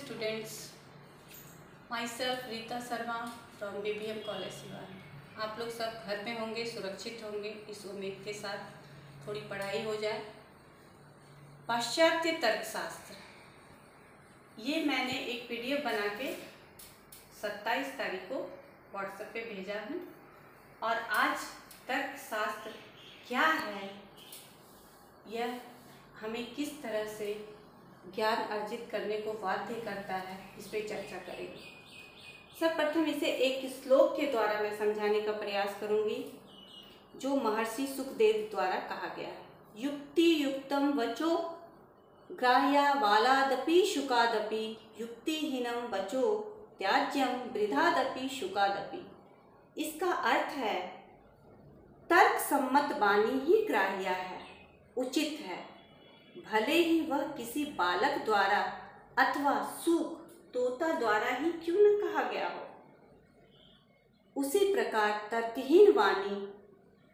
students, myself Rita Sharma from BBM college Siwan. आप लोग सब घर में होंगे, सुरक्षित होंगे, इस उम्मीद के साथ थोड़ी पढ़ाई हो जाए। पाश्चात्य तर्कशास्त्र, ये मैंने एक PDF बना के 27 तारीख को व्हाट्सएप पे भेजा हूँ। और आज तर्कशास्त्र क्या है, यह हमें किस तरह से ज्ञान अर्जित करने को बाध्य करता है, इस पर चर्चा करेंगे। सर्वप्रथम इसे एक श्लोक के द्वारा मैं समझाने का प्रयास करूंगी, जो महर्षि सुखदेव द्वारा कहा गया है। युक्ति युक्तम वचो ग्राह्या वालादपि शुकादपि, युक्तिहीनम वचो त्याज्यम वृद्धादपि शुकादपि। इसका अर्थ है तर्क सम्मत वाणी ही ग्राह्य है, उचित है, भले ही वह किसी बालक द्वारा अथवा सूक तोता द्वारा ही क्यों न कहा गया हो। उसी प्रकार तर्कहीन वाणी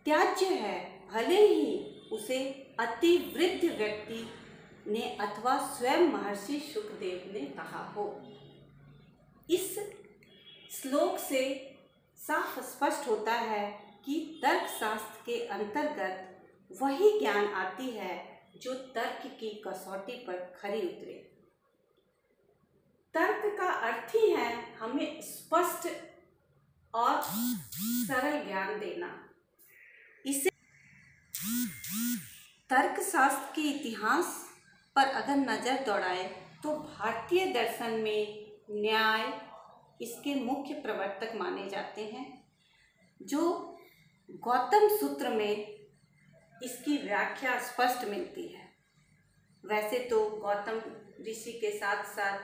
त्याज्य है, भले ही उसे अति वृद्ध व्यक्ति ने अथवा स्वयं महर्षि सुखदेव ने कहा हो। इस श्लोक से साफ स्पष्ट होता है कि तर्कशास्त्र के अंतर्गत वही ज्ञान आती है जो तर्क की कसौटी पर खरी उतरे। तर्क का अर्थ ही है हमें स्पष्ट और सरल ज्ञान देना। इसे तर्कशास्त्र के इतिहास पर अगर नजर दौड़ाए तो भारतीय दर्शन में न्याय इसके मुख्य प्रवर्तक माने जाते हैं, जो गौतम सूत्र में इसकी व्याख्या स्पष्ट मिलती है। वैसे तो गौतम ऋषि के साथ साथ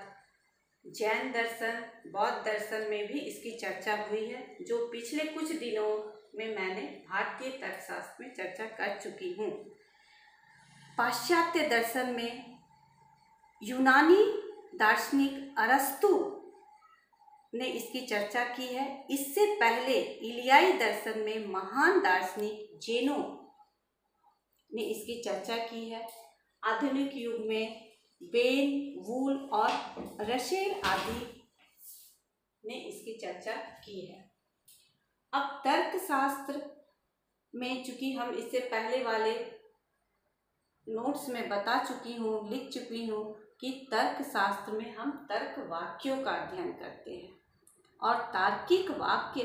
जैन दर्शन, बौद्ध दर्शन में भी इसकी चर्चा हुई है, जो पिछले कुछ दिनों में मैंने भारतीय तर्कशास्त्र में चर्चा कर चुकी हूँ। पाश्चात्य दर्शन में यूनानी दार्शनिक अरस्तु ने इसकी चर्चा की है। इससे पहले इलियाई दर्शन में महान दार्शनिक जेनो ने इसकी चर्चा की है। आधुनिक युग में बेन, वूल और रशेल आदि ने इसकी चर्चा की है। अब तर्कशास्त्र में चूंकि हम इससे पहले वाले नोट्स में बता चुकी हूँ, लिख चुकी हूँ कि तर्कशास्त्र में हम तर्क वाक्यों का अध्ययन करते हैं और तार्किक वाक्य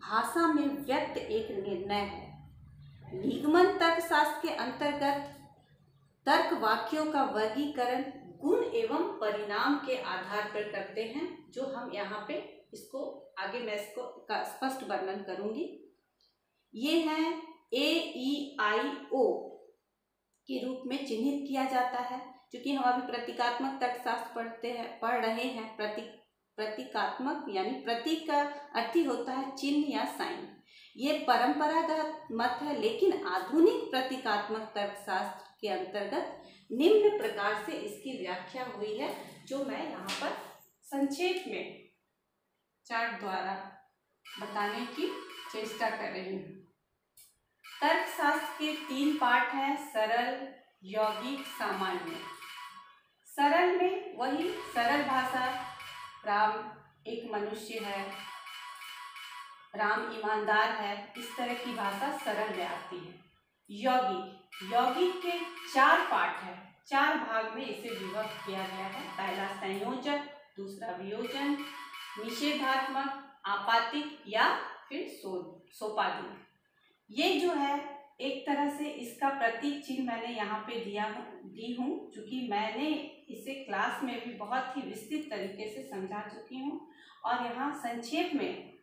भाषा में व्यक्त एक निर्णय है। निगमन तर्कशास्त्र के अंतर्गत तर्क वाक्यों का वर्गीकरण गुण एवं परिणाम के आधार पर करते हैं, जो हम यहाँ पे इसको आगे मैं इसको का स्पष्ट वर्णन करूंगी। ये हैं AEIO के रूप में चिन्हित किया जाता है। क्योंकि हम अभी प्रतीकात्मक तर्कशास्त्र पढ़ रहे हैं। प्रतीकात्मक यानी प्रतीक का अर्थ ही होता है चिन्ह या साइन। ये परंपरागत मत है, लेकिन आधुनिक प्रतीकात्मक तर्कशास्त्र के अंतर्गत निम्न प्रकार से इसकी व्याख्या हुई है, जो मैं यहाँ पर संक्षेप में चार्ट द्वारा बताने की चेष्टा कर रही हूँ। तर्कशास्त्र के 3 पार्ट हैं: सरल, यौगिक, सामान्य। सरल में वही सरल भाषा, राम एक मनुष्य है, राम ईमानदार है, इस तरह की भाषा सरल में आती है। यौगिक के 4 पार्ट हैं, 4 भाग में इसे विभक्त किया गया है। पहला संयोजक, दूसरा वियोजन, निषेधात्मक, आपातिक या फिर सोपाधिक। ये जो है एक तरह से इसका प्रतीक चिन्ह मैंने यहाँ पे दी हूँ, क्योंकि मैंने इसे क्लास में भी बहुत ही विस्तृत तरीके से समझा चुकी हूँ। और यहाँ संक्षेप में,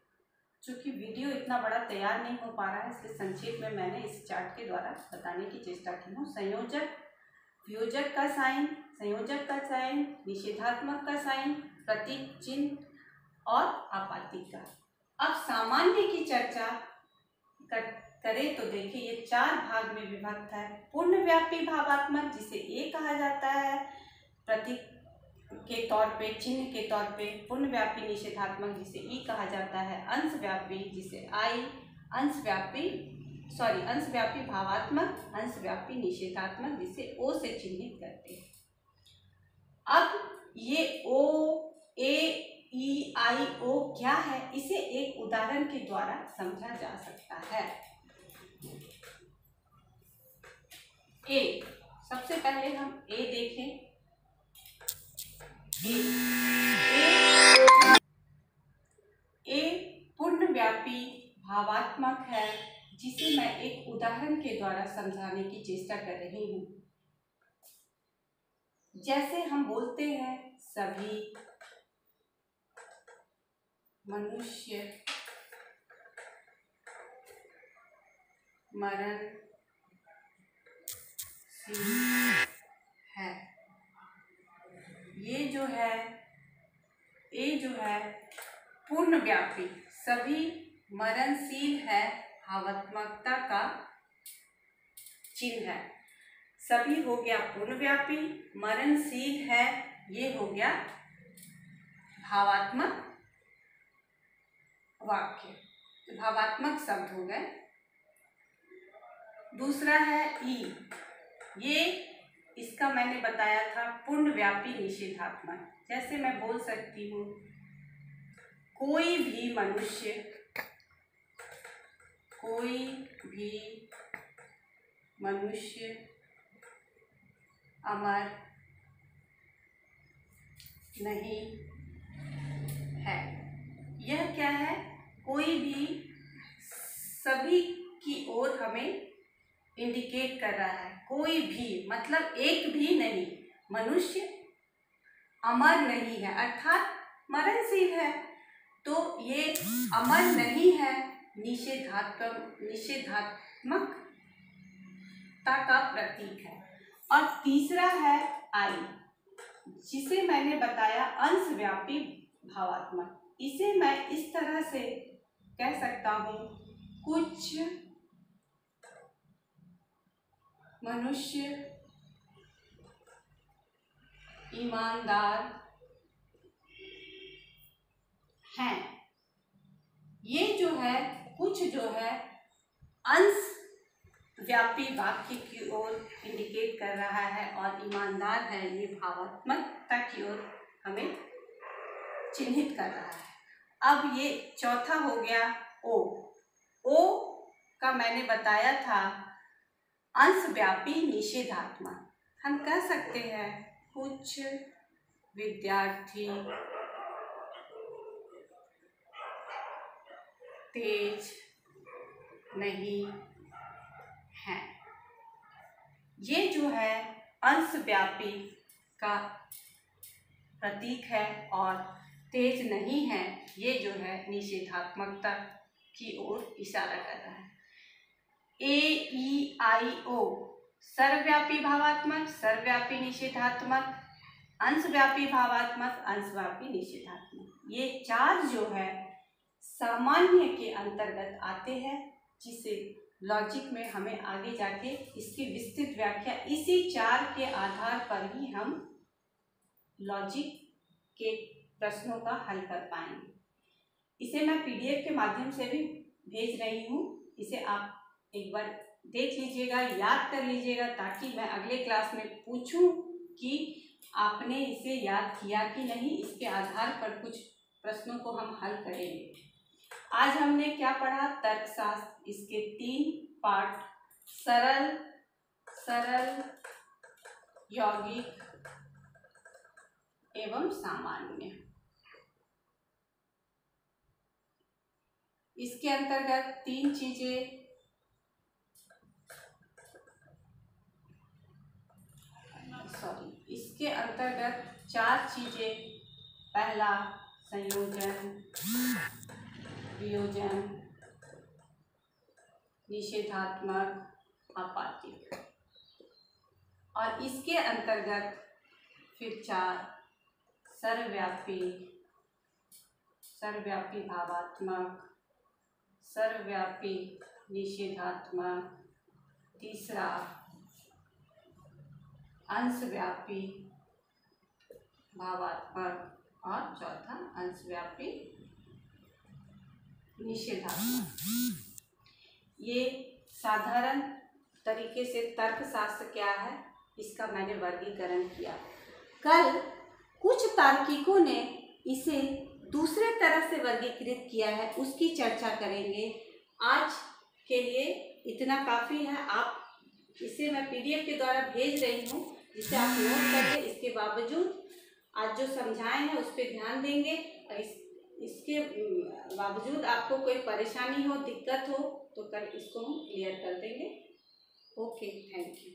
चूँकि वीडियो इतना बड़ा तैयार नहीं हो पा रहा है, इसलिए संक्षेप में मैंने इस चार्ट के द्वारा बताने की चेष्टा की हूँ। संयोजक, वियोजक का साइन, संयोजक का साइन, निषेधात्मक का साइन, प्रतीक चिन्ह और आपातिक का। अब सामान्य की चर्चा करें तो देखिए ये 4 भाग में विभक्त है। पूर्णव्यापी भावात्मक, जिसे ए कहा जाता है प्रतीक के तौर पे, चिन्ह के तौर पे। पूर्णव्यापी निषेधात्मक, जिसे ई कहा जाता है। अंशव्यापी, जिसे आई। अंशव्यापी भावात्मक, अंशव्यापी निषेधात्मक, जिसे ओ से चिन्हित करते हैं। अब ये ओ ए ई आई ओ क्या है, इसे एक उदाहरण के द्वारा समझा जा सकता है। ए, सबसे पहले हम ए देखें। ए पूर्णव्यापी भावात्मक है, जिसे मैं एक उदाहरण के द्वारा समझाने की चेष्टा कर रही हूँ। जैसे हम बोलते हैं सभी मनुष्य मरणशील है। ये जो है ए जो है पूर्णव्यापी, सभी मरणशील है, भावात्मकता का चिन्ह है। सभी हो गया पूर्णव्यापी, मरणशील है ये हो गया भावात्मक वाक्य, भावात्मक शब्द हो गए। दूसरा है ई, ये इसका मैंने बताया था पूर्णव्यापी निषेधात्मक। जैसे मैं बोल सकती हूँ कोई भी मनुष्य अमर नहीं है। यह क्या है, कोई भी सभी की ओर हमें इंडिकेट कर रहा है। कोई भी मतलब एक भी नहीं, मनुष्य अमर नहीं है अर्थात मरणशील है, तो ये अमर नहीं है निषेधात्मकता का प्रतीक है। और तीसरा है आई, जिसे मैंने बताया अंशव्यापी भावात्मक। इसे मैं इस तरह से कह सकता हूँ, कुछ मनुष्य ईमानदार हैं। ये जो है कुछ जो है अंश व्यापी वाक्य की ओर इंडिकेट कर रहा है, और ईमानदार है ये भावात्मकता की ओर हमें चिन्हित कर रहा है। अब ये चौथा हो गया ओ। ओ का मैंने बताया था अंशव्यापी निषेधात्मक। हम कह सकते हैं कुछ विद्यार्थी तेज नहीं है। ये जो है अंशव्यापी का प्रतीक है, और तेज नहीं है ये जो है निषेधात्मकता की ओर इशारा कर रहा है। ए ई आई ओ सर्वव्यापी भावात्मक, सर्वव्यापी निषेधात्मक, अंशव्यापी भावात्मक, अंशव्यापी निषेधात्मक, ये चार जो है सामान्य के अंतर्गत आते हैं, जिसे लॉजिक में हमें आगे जाके इसकी विस्तृत व्याख्या इसी चार के आधार पर ही हम लॉजिक के प्रश्नों का हल कर पाएंगे। इसे मैं पीडीएफ के माध्यम से भी भेज रही हूँ, इसे आप एक बार देख लीजिएगा, याद कर लीजिएगा, ताकि मैं अगले क्लास में पूछूं कि आपने इसे याद किया कि नहीं। इसके आधार पर कुछ प्रश्नों को हम हल करेंगे। आज हमने क्या पढ़ा, तर्कशास्त्र, इसके 3 पार्ट, सरल, यौगिक एवं सामान्य। इसके अंतर्गत 3 चीजें, इसके अंतर्गत 4 चीजें। पहला संयोजन, वियोजन, निषेधात्मक, आपातिक, और इसके अंतर्गत फिर 4 सर्वव्यापी भावात्मक, सर्वव्यापी निषेधात्मक, तीसरा अंशव्यापी भावात्मक, और चौथा अंशव्यापी निषेधात्मक। ये साधारण तरीके से तर्कशास्त्र क्या है इसका मैंने वर्गीकरण किया। कल कुछ तार्किकों ने इसे दूसरे तरह से वर्गीकृत किया है, उसकी चर्चा करेंगे। आज के लिए इतना काफ़ी है। आप इसे मैं PDF के द्वारा भेज रही हूँ, जिसे आप नोट करके इसके बावजूद आज जो समझाए हैं उस पर ध्यान देंगे, और इसके बावजूद आपको कोई परेशानी हो, दिक्कत हो तो कल इसको हम क्लियर कर देंगे। Okay, thank you.